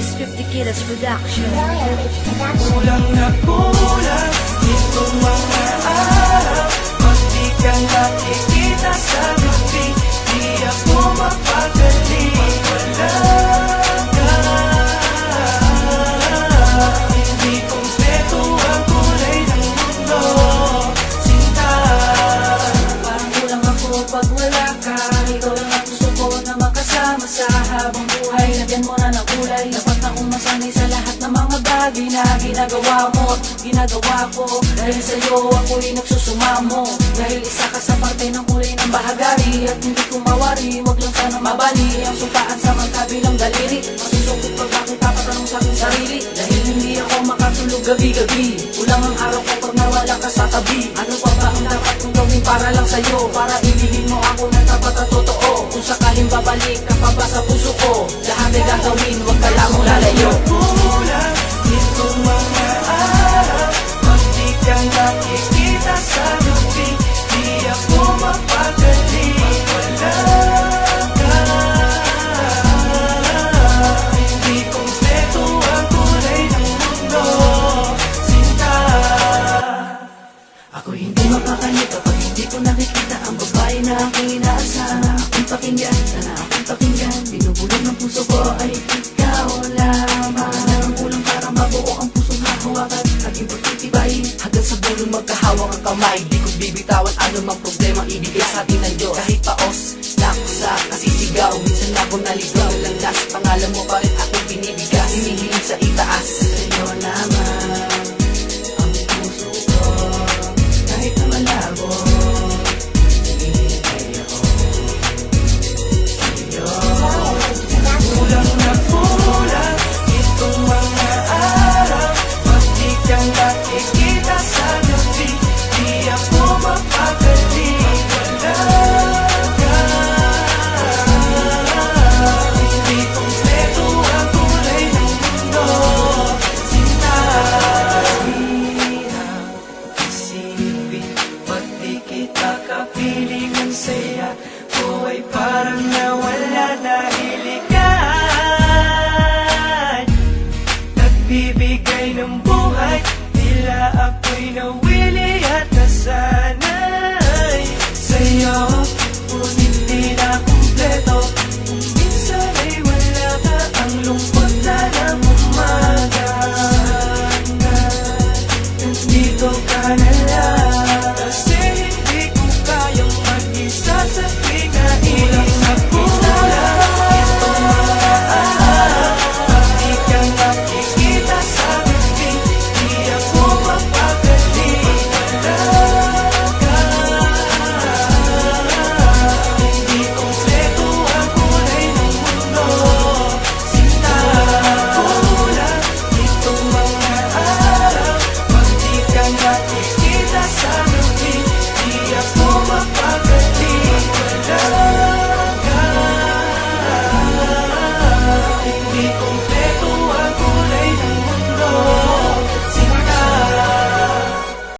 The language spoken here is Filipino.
is 50 Kilos Production. Kulang na kulang itong mga araw, pag di ka nakikita sa gabi, di ako mapagaling. Wala ka, hindi kompleto ang kulay ng mundo, sinta. Parang kulang ako pag wala ka. Ikaw lang ang gusto ko na makasama sa habang buhay. Lagyan mo na ng kulay. Dapat na akong masanay sa lahat ng mga bagay na ginagawa mo at ginagawa ko. Dahil sa'yo ako'y nagsusumamo. Dahil isa ka sa parte ng kulay ng bahagari. At hindi ko mawari, wag lang sana mabali ang supaan sa magkabilang daliri. Masusukot pag bakit papatanong sa aking sarili. Dahil hindi ako makatulog gabi-gabi. Kulang ang araw ko pag nawala ka sa tabi. Ano pa ba ang dapat kong gawin para lang sa'yo? Para ibigin mo ako ng tapat at totoo. Kung sakaling babalik ka pa ba sa puso ko, lahat ay gagawin, wag ka lang lalayo. Kulang itong mga araw, pag di ka nakikita sa gabi, di ako mapagaling. Wala ka, hindi kompleto ang kulay ng mundo, sinta. Ako'y hindi mapakali kapag hindi ko nakikita ang babae na aking inaasahan. Sana akong pakinggan, sana akong pakinggan. Binubulong ng puso ko ay ikaw lamang. Ang kulang para mabuo ang pusong hahawakan. Aking pagtitibayin hanggang sa bulong magkahawak ang kamay. Di ko bibitawan anumang problema ibigay sa atin ng Diyos. Kahit paos, laksa, kasisigaw. Minsan ako naligaw lang nasa pangalan mo pa rin akong binibigas. Hinihiling sa itaas.